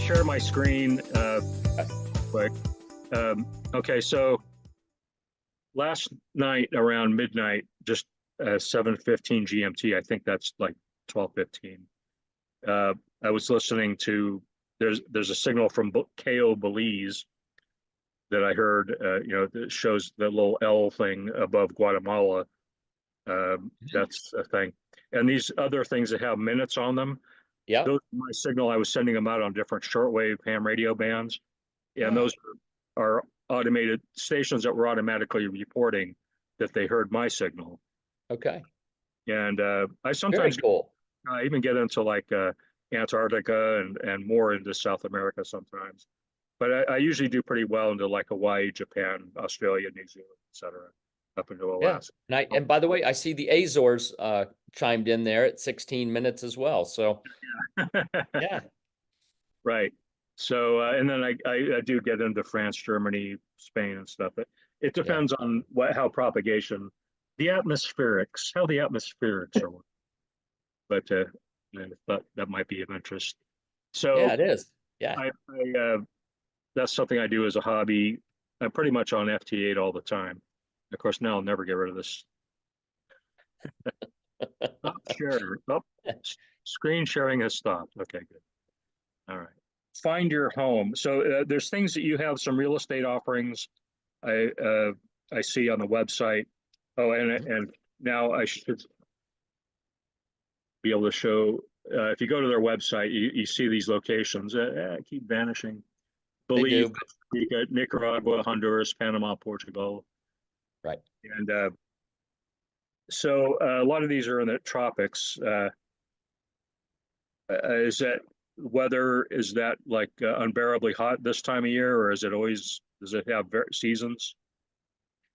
share my screen quick. Okay, so last night around midnight, just 7:15 GMT, I think that's like 12:15. I was listening to, there's a signal from KO Belize that I heard, that shows the little L thing above Guatemala. That's a thing. And these other things that have minutes on them, Yeah. those are my signal. I was sending them out on different shortwave ham radio bands. And those are automated stations that were automatically reporting that they heard my signal. Okay. And I sometimes even get into like Antarctica and more into South America sometimes. But I usually do pretty well into like Hawaii, Japan, Australia, New Zealand, etc., up into Alaska. Yeah. And by the way, I see the Azores chimed in there at 16 minutes as well. So yeah. Right. So and then I do get into France, Germany, Spain, and stuff. It depends on how propagation, the atmospherics, how the atmospherics are working. But that might be of interest. So yeah, it is. Yeah. I that's something I do as a hobby. I'm pretty much on FT8 all the time. Of course, now I'll never get rid of this. Share. Oh, screen sharing has stopped. Okay, good. All right. Find your home. So there's things that you have, some real estate offerings I see on the website. Oh, and now I should be able to show, if you go to their website, you see these locations. Keep vanishing. Belize, Costa Rica, Nicaragua, Honduras, Panama, Portugal. Right. And so a lot of these are in the tropics. Is that weather, is that like unbearably hot this time of year, or is it always, does it have seasons?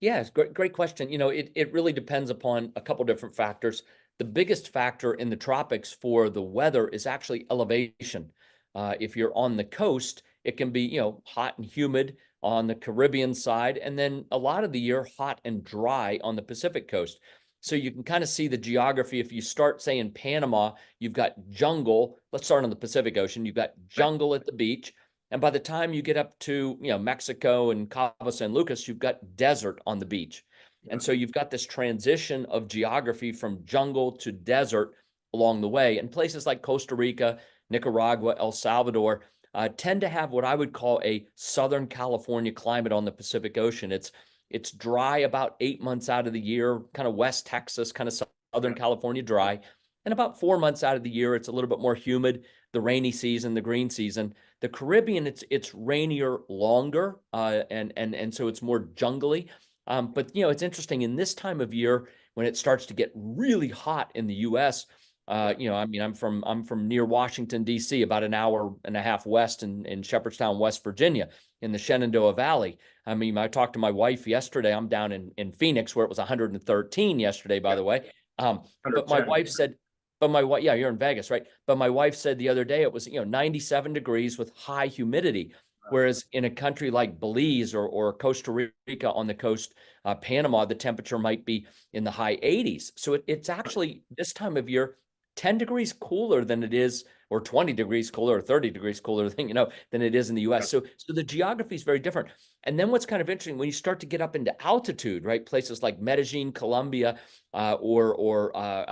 Yes, great question. It really depends upon a couple different factors. The biggest factor in the tropics for the weather is actually elevation. If you're on the coast, it can be, hot and humid on the Caribbean side, and then a lot of the year hot and dry on the Pacific coast. So you can kind of see the geography. If you start, say, in Panama, you've got jungle. Let's start on the Pacific Ocean. You've got jungle at the beach. And by the time you get up to, Mexico and Cabo San Lucas, you've got desert on the beach. And so you've got this transition of geography from jungle to desert along the way. And places like Costa Rica, Nicaragua, El Salvador tend to have what I would call a Southern California climate on the Pacific Ocean. It's dry about 8 months out of the year, kind of West Texas, kind of Southern California dry. And about 4 months out of the year, it's a little bit more humid, the rainy season, the green season. The Caribbean, it's rainier longer, and so it's more jungly. But it's interesting in this time of year when it starts to get really hot in the U.S. I'm from near Washington D.C., about an hour and a half west in Shepherdstown, West Virginia, in the Shenandoah Valley. I talked to my wife yesterday. I'm down in Phoenix, where it was 113 yesterday, by the way. But my wife said. But my wife, you're in Vegas, right? But my wife said the other day it was, 97 degrees with high humidity. Whereas in a country like Belize or Costa Rica on the coast, Panama, the temperature might be in the high 80s. So it's actually this time of year 10 degrees cooler than it is, or 20 degrees cooler, or 30 degrees cooler than it is in the US. So the geography is very different. And then what's kind of interesting, when you start to get up into altitude, right? Places like Medellin, Colombia, or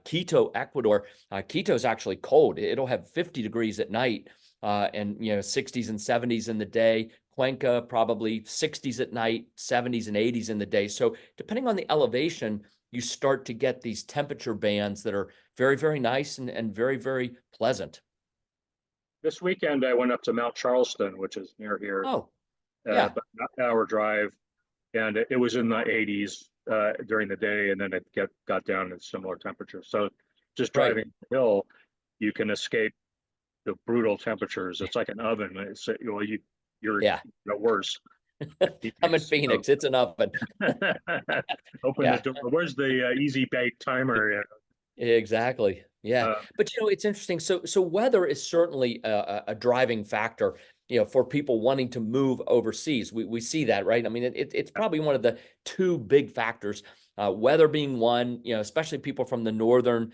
Quito, Ecuador. Quito is actually cold. It'll have 50 degrees at night, and 60s and 70s in the day. Cuenca, probably 60s at night, 70s and 80s in the day. So depending on the elevation, you start to get these temperature bands that are very, very nice and very, very pleasant. This weekend, I went up to Mount Charleston, which is near here. Oh, yeah. About an hour drive, and it was in the 80s during the day, and then it got down to similar temperatures. So just driving the hill, you can escape the brutal temperatures. It's like an oven. You're worse. I'm in Phoenix. It's an oven. Open the door. Where's the easy bake timer? Exactly. Yeah. But it's interesting. So weather is certainly a driving factor, for people wanting to move overseas. We see that, right? It's probably one of the two big factors, weather being one, especially people from the northern,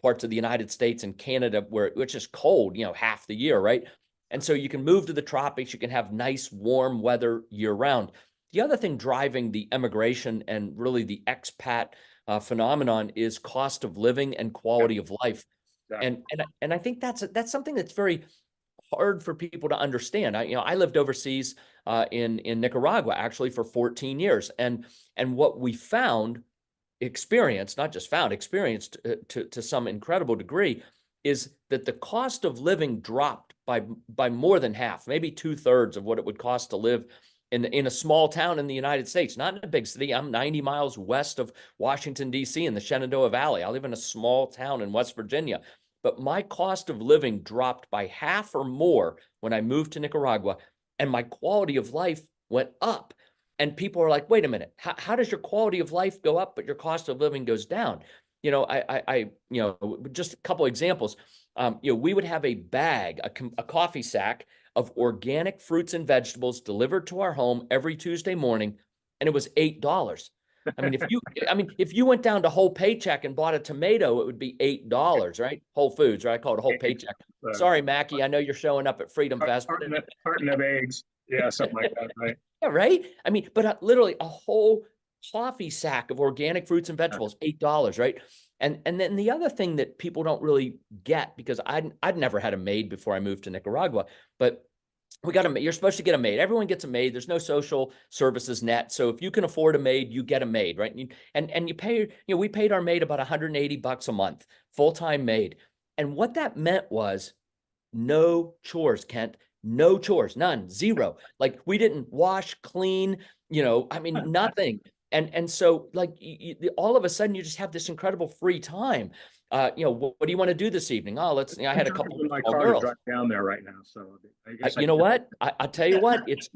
parts of the United States and Canada, which is cold, half the year, right? And so you can move to the tropics, you can have nice warm weather year round. The other thing driving the emigration and really the expat phenomenon is cost of living and quality of life. Exactly. And I think that's something that's very hard for people to understand. I lived overseas in Nicaragua actually for 14 years, and what we found, experienced, not just found, experienced to some incredible degree, is that the cost of living dropped by more than half, maybe 2/3 of what it would cost to live in a small town in the United States, not in a big city. I'm 90 miles west of Washington, D.C. in the Shenandoah Valley. I live in a small town in West Virginia. But my cost of living dropped by half or more when I moved to Nicaragua, and my quality of life went up. And people are like, wait a minute, how does your quality of life go up, but your cost of living goes down? Just a couple examples. We would have a bag, a coffee sack of organic fruits and vegetables delivered to our home every Tuesday morning, and it was $8. If you went down to Whole Paycheck and bought a tomato, it would be $8, right? Whole Foods, right? I call it a Whole Paycheck. Sorry, Mackie, I know you're showing up at FreedomFest. Carton of eggs. Yeah, something like that, right? Yeah, right? But literally a whole coffee sack of organic fruits and vegetables, $8, right? And then the other thing that people don't really get, because I'd never had a maid before I moved to Nicaragua, but you're supposed to get a maid. Everyone gets a maid. There's no social services net. So if you can afford a maid, you get a maid, right? And you pay, we paid our maid about $180 a month, full-time maid. And what that meant was no chores, Kent. No chores, none, zero. Like we didn't wash, clean, nothing. And so like all of a sudden you just have this incredible free time. What do you want to do this evening? Oh, I had a couple of my small car girls. to drive down there right now, so I guess You know what? I'll tell you what. It's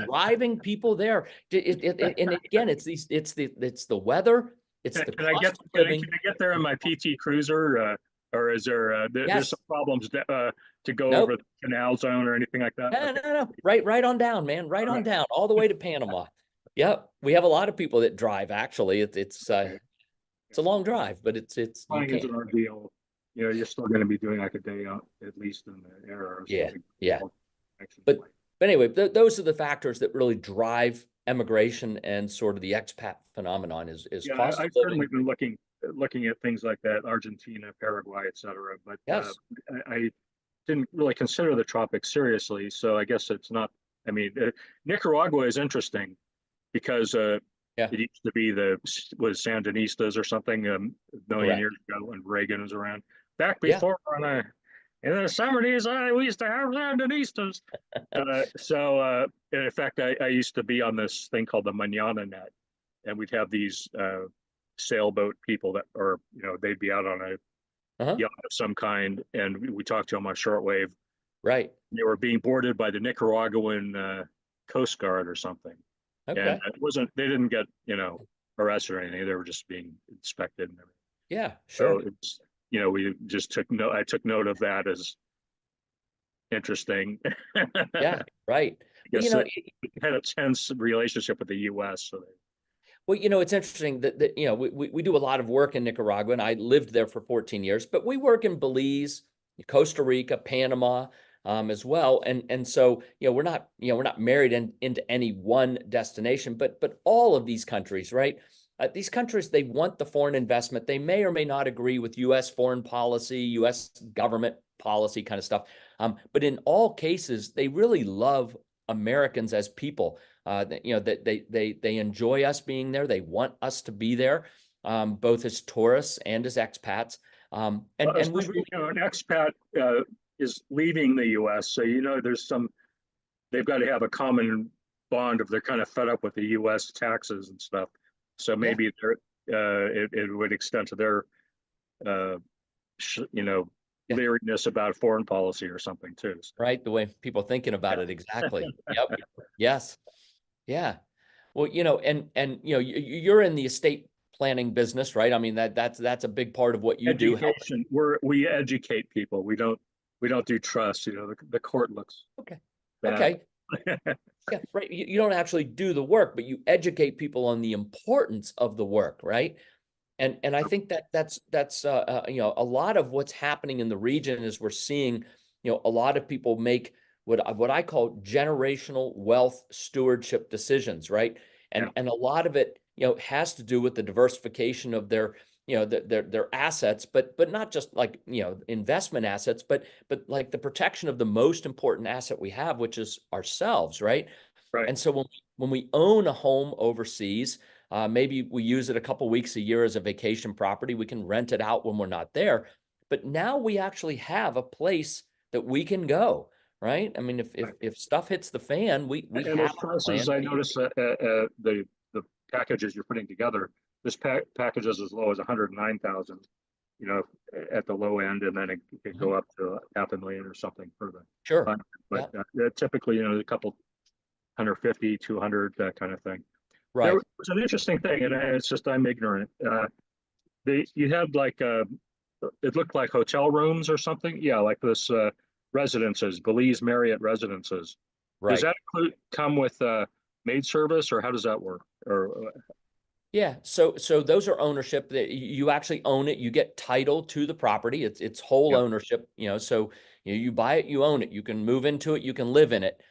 driving people there. And again, it's the weather. It's the can I cost get of living. can I get there in my PT Cruiser, or is there's Yes. some problems to go Nope. over the canal zone or anything like that? No. Right on down, man. Right on down, all the way to Panama. Yep. We have a lot of people that drive. Actually, it's a long drive, but it's you Flying is can't. an ordeal. You're still going to be doing like a day out at least in the air or Yeah. something. Yeah. But anyway, those are the factors that really drive emigration and sort of the expat phenomenon is Yeah, cost of I've living. certainly been looking at things like that, Argentina, Paraguay, et cetera. But Yes. I didn't really consider the tropics seriously. So I guess it's not. I mean, Nicaragua is interesting because Yeah. it used to be was Sandinistas or something a million Correct. years ago when Reagan was around. Back Yeah. before in the 70s, we used to have Sandinistas. In fact, I used to be on this thing called the Manana Net, and we'd have these sailboat people that, or they'd be out on a yacht of some kind, and we talked to them on shortwave. Right. They were being boarded by the Nicaraguan Coast Guard or something. Okay. And they didn't get, arrested or anything. They were just being inspected and everything. Yeah, sure. So it's, we just I took note of that as interesting. Yeah, right. Because it had a tense relationship with the U.S. So it's interesting that we do a lot of work in Nicaragua, and I lived there for 14 years, but we work in Belize, Costa Rica, Panama, as well. And so, we're not married into any one destination, but all of these countries, right? These countries, they want the foreign investment. They may or may not agree with U.S. foreign policy, U.S. government policy kind of stuff. But in all cases, they really love Americans as people. They enjoy us being there. They want us to be there, both as tourists and as expats. And we really, an expat is leaving the U.S. So they've got to have a common bond if they're kind of fed up with the U.S. taxes and stuff. So maybe it would extend to their leeriness about foreign policy or something too. So. Right, the way people thinking about it, exactly. Yep. Yes. Yeah. Well, and you're in the estate planning business, right? I mean, that's a big part of what you do. Education. We educate people. We don't do trust. The court looks bad. Okay. Yeah, right. You don't actually do the work, but you educate people on the importance of the work, right? And I think that's a lot of what's happening in the region is we're seeing, a lot of people make what I call generational wealth stewardship decisions, right? Yeah. And a lot of it, has to do with the diversification of their, their assets, but not just like, investment assets, but like the protection of the most important asset we have, which is ourselves, right? Right. And so when we own a home overseas, maybe we use it a couple weeks a year as a vacation property. We can rent it out when we're not there. But now we actually have a place that we can go, right? I mean, if stuff hits the fan, we And have those a prices, plan I B. noticed the packages you're putting together, this package is as low as 109,000, at the low end, and then it could go up to 500,000 or something for the Sure. fund. But Yeah. typically, a couple 150, 200, that kind of thing. There Right. was an interesting thing, and it's just I'm ignorant. You had like it looked like hotel rooms or something. Yeah, like this residences, Belize Marriott residences. Does Right. that come with maid service, or how does that work? Or Yeah, so those are ownership that you actually own it. You get title to the property. It's whole yeah, ownership. So you buy it, you own it. You can move into it, you can live in it.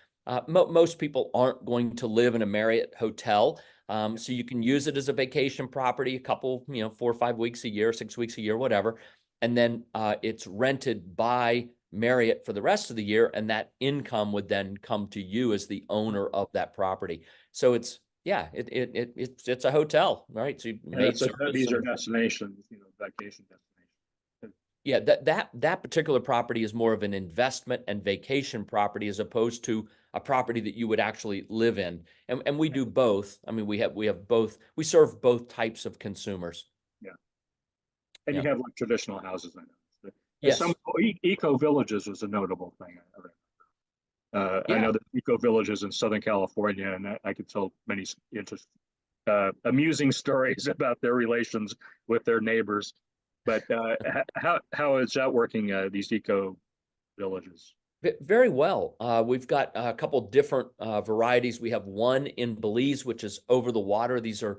Most people aren't going to live in a Marriott hotel, so you can use it as a vacation property, a couple, 4 or 5 weeks a year, 6 weeks a year, whatever, and then it's rented by Marriott for the rest of the year, and that income would then come to you as the owner of that property. So yeah, it's a hotel, right? So you and maid service these are and destinations, vacation destinations. yeah, that particular property is more of an investment and vacation property as opposed to a property that you would actually live in. And we do both. I mean, we have both. We serve both types of consumers. Yeah, and you Yeah. have like traditional houses. I know. And some Yes. eco villages was a notable thing. I Yeah. know that eco villages in Southern California, and I could tell many interest, amusing stories about their relations with their neighbors. But how is that working? These eco villages. Very well. We've got a couple different varieties. We have one in Belize, which is over the water. These are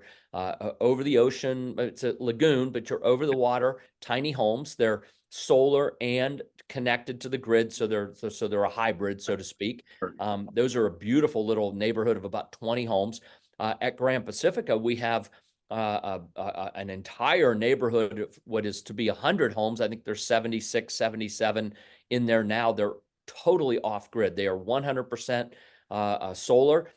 over the ocean. It's a lagoon, but you're over the water. Tiny homes. They're solar and connected to the grid, so they're a hybrid, so to speak. Those are a beautiful little neighborhood of about 20 homes. At Grand Pacifica, we have an entire neighborhood of what is to be 100 homes. I think there's 76, 77 in there now. They're totally off grid. They are 100% solar.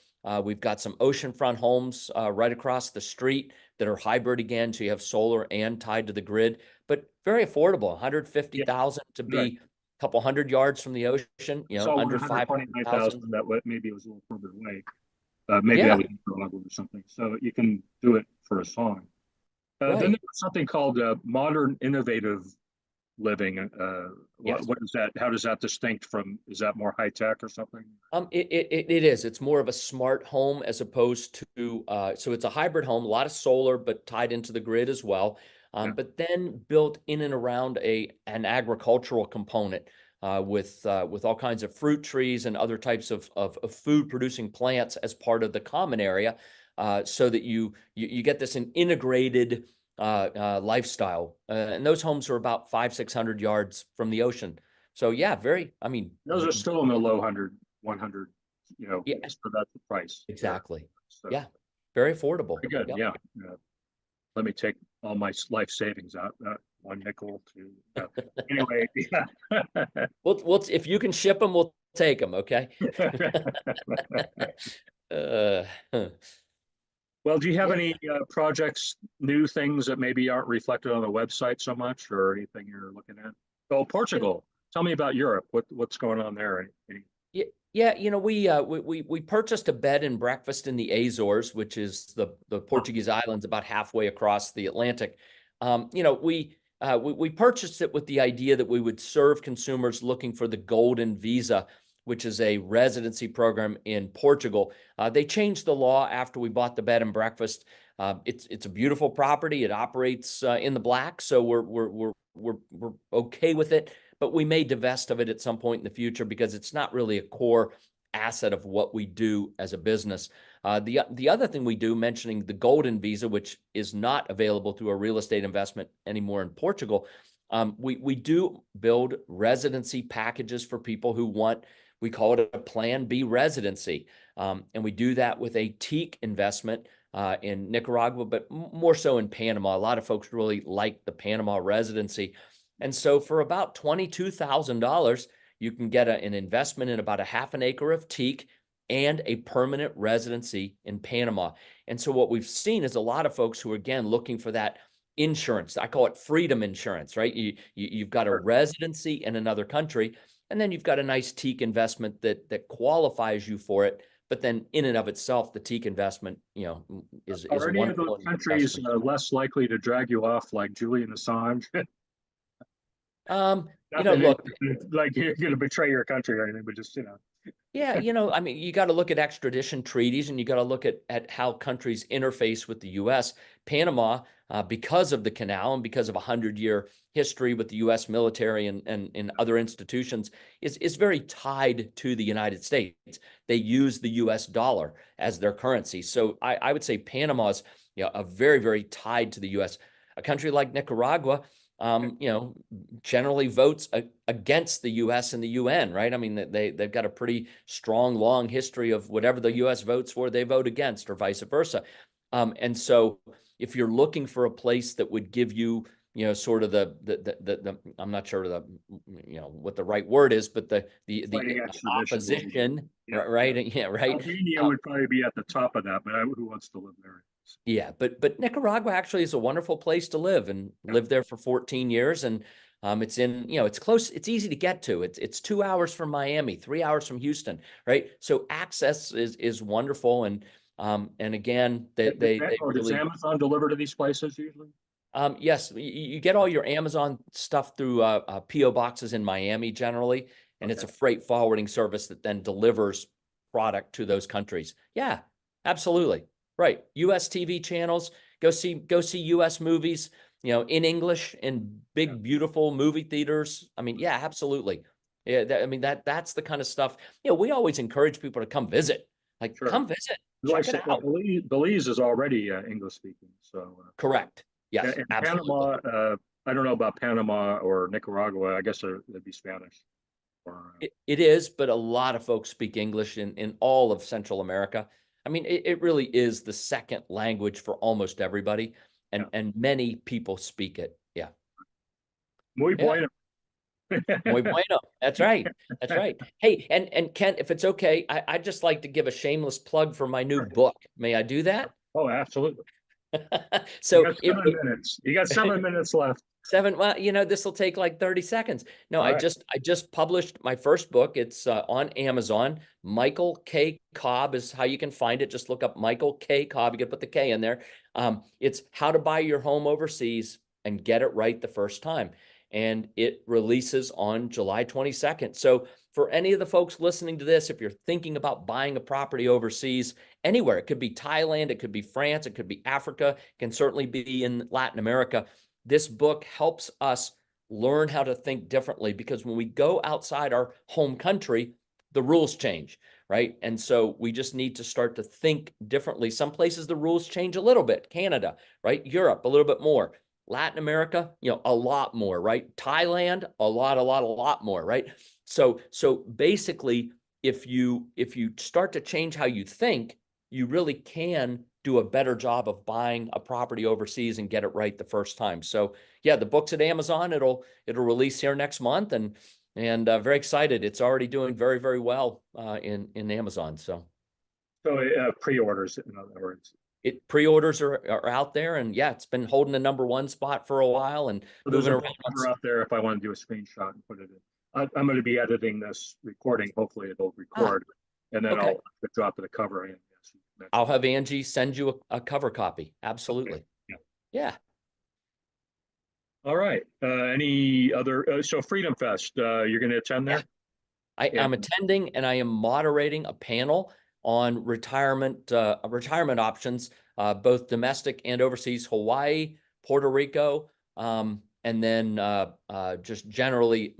We've got some oceanfront homes right across the street that are hybrid again. So you have solar and tied to the grid, but very affordable. Yeah, 150,000 to right. be a couple hundred yards from the ocean, So under 129,000, 500,000. that maybe it was a little further away. Maybe I Yeah, was in Chicago or something. So you can do it for a song. Then right. there's something called modern innovative living. Yes. What is that? How does that distinct from? Is that more high tech or something? It is. It's more of a smart home as opposed to, so it's a hybrid home, a lot of solar, but tied into the grid as well. Yeah. But then built in and around an agricultural component with all kinds of fruit trees and other types of food producing plants as part of the common area, so that you get this an integrated lifestyle. And those homes are about 500, 600 yards from the ocean. So yeah, I mean, Those are still in the low 100, yeah, so that's the price there. exactly. So Yeah, very affordable. very good. Yep. Yeah. Let me take all my life savings out, one nickel to, anyway. Yeah. If you can ship them, we'll take them. Okay. uh, Well, do you have yeah. any projects, new things that maybe aren't reflected on the website so much, or anything you're looking at? Oh, Portugal. Tell me about Europe. What's going on there? Yeah, yeah, we purchased a bed and breakfast in the Azores, which is the Portuguese islands about halfway across the Atlantic. We purchased it with the idea that we would serve consumers looking for the golden visa, which is a residency program in Portugal. They changed the law after we bought the bed and breakfast. It's a beautiful property. It operates in the black, so we're okay with it, but we may divest of it at some point in the future because it's not really a core asset of what we do as a business. The other thing we do, mentioning the golden visa, which is not available through a real estate investment anymore in Portugal, we do build residency packages for people who want We call it a Plan B residency. And we do that with a teak investment in Nicaragua, but more so in Panama. A lot of folks really like the Panama residency. And so for about $22,000, you can get an investment in about a half an acre of teak and a permanent residency in Panama. And so what we've seen is a lot of folks who are, again, looking for that insurance. I call it freedom insurance, right? You've got a residency in another country, and then you've got a nice teak investment that qualifies you for it. But then in and of itself, the teak investment, is Are a any of those wonderful countries investment. less likely to drag you off like Julian Assange? Look, Like you're going to betray your country or anything, but just, yeah, I mean, you got to look at extradition treaties, and you got to look at how countries interface with the U.S. Panama, because of the canal and because of a 100-year history with the U.S. military and other institutions, is very tied to the United States. They use the U.S. dollar as their currency. So I would say Panama is, a very, very tied to the U.S. A country like Nicaragua, generally votes against the U.S. and the UN, right? I mean, they've got a pretty strong, long history of whatever the U.S. votes for, they vote against, or vice versa. And so, if you're looking for a place that would give you, sort of the I'm not sure what the right word is, but the opposition, yeah. right? Yeah, right. Albania would probably be at the top of that, but who wants to live there? Yeah, but Nicaragua actually is a wonderful place to live, and lived there for 14 years. And it's in, it's close, it's easy to get to. It's 2 hours from Miami, 3 hours from Houston, right? So access is wonderful. And again, they Does really, Amazon deliver to these places usually? yes, you get all your Amazon stuff through PO boxes in Miami generally, and it's a freight forwarding service that then delivers product to those countries. Yeah, absolutely. Right. US TV channels, go see US movies, in English, in big, beautiful movie theaters. I mean, yeah, absolutely. Yeah, that's the kind of stuff. We always encourage people to come visit. Like, Sure. come visit, Like I check it said, out. Belize is already English speaking, so Correct. Yes, and absolutely. Panama, I don't know about Panama or Nicaragua. I guess it'd be Spanish. Or, It is, but a lot of folks speak English in all of Central America. I mean, it really is the second language for almost everybody, yeah. and many people speak it. Yeah. Muy Yeah. bueno. Muy bueno. That's right. That's right. Hey, and Kent, if it's okay, I'd just like to give a shameless plug for my new book. May I do that? Oh, absolutely. You So got 7 minutes. You got 7 minutes left. well, this will take like 30 seconds. No, All I right. just published my first book. It's on Amazon. Michael K. Cobb is how you can find it. Just look up Michael K. Cobb. You can put the K in there. It's How to Buy Your Home Overseas and Get It Right the First Time. And it releases on July 22nd. So for any of the folks listening to this, if you're thinking about buying a property overseas, anywhere, it could be Thailand, it could be France, it could be Africa, it can certainly be in Latin America. This book helps us learn how to think differently, because when we go outside our home country, the rules change, right? And so we just need to start to think differently. Some places the rules change a little bit. Canada, right? Europe, a little bit more. Latin America, a lot more, right? Thailand, a lot more, right? So basically, if you start to change how you think, you really can do a better job of buying a property overseas and get it right the first time. So yeah, the book's at Amazon. It'll release here next month, and very excited. It's already doing very, very well in Amazon. So Pre-orders, in other words. Pre-orders are out there, and yeah, it's been holding the #1 spot for a while and So there's moving a around. cover out there if I want to do a screenshot and put it in. I'm going to be editing this recording. Hopefully it'll record, and then Okay. I'll drop the cover in. Yes, I'll have Angie send you a cover copy. Absolutely. Okay. Yeah. All right. Any other? So FreedomFest, you're going to attend there? Yeah. I'm attending, and I am moderating a panel on retirement options, both domestic and overseas, Hawaii, Puerto Rico, and then just generally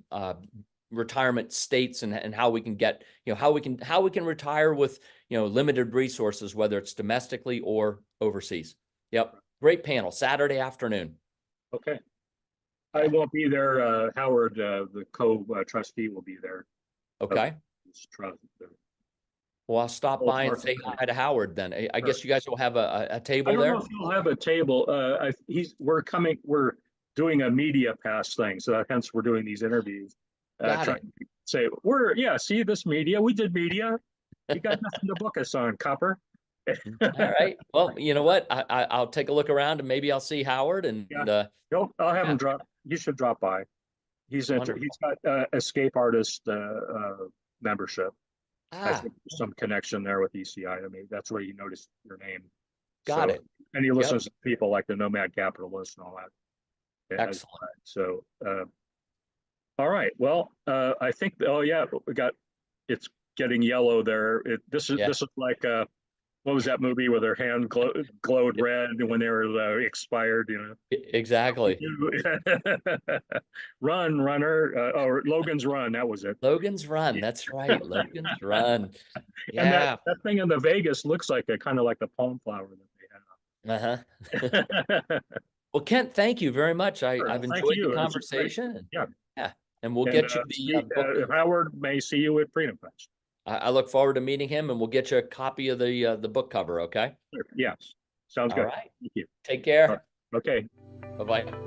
retirement states, and how we can get, how we can retire with, limited resources, whether it's domestically or overseas. Yep. Great panel, Saturday afternoon. Okay. I won't be there. Howard, the co-trustee, will be there. Okay. It's trust. Well, I'll stop Oh, by and Mark. say hi to Howard then. I guess you guys will have a I table don't there? know if he'll have a table. We're doing a media pass thing, so hence we're doing these interviews. Got Trying it. to say see this media. We did media. You got nothing to book us on, Copper. All right. Well, you know what? I'll take a look around and maybe I'll see Howard and Yeah. I'll have yeah. him drop. You should drop by. He's Wonderful. got escape artist membership. I Ah, think there's some connection there with ECI. I mean, that's where you noticed your name. got So, it. and he Yep. listens to people like the Nomad Capitalist and all that. Yeah, Excellent. so, all right. Well, I think. Oh yeah, it's getting yellow there. This Yeah. is like what was that movie where their hand glowed red when they were expired? You know. Exactly. Run, runner, or Logan's Run. That was it. Logan's Run. Yeah. That's right. Logan's Run. And Yeah. that thing in the Vegas looks like a kind of like the palm flower that Uh-huh. they have. Well, Kent, thank you very much. Sure. I've Thank enjoyed the you. It's great. conversation. Yeah. Yeah. And we'll And get you the book. Howard may see you at FreedomFest. I look forward to meeting him and we'll get you a copy of the book cover. Okay. Sure. Yes. Sounds All good. right. Thank you. Take care. Okay. Bye-bye.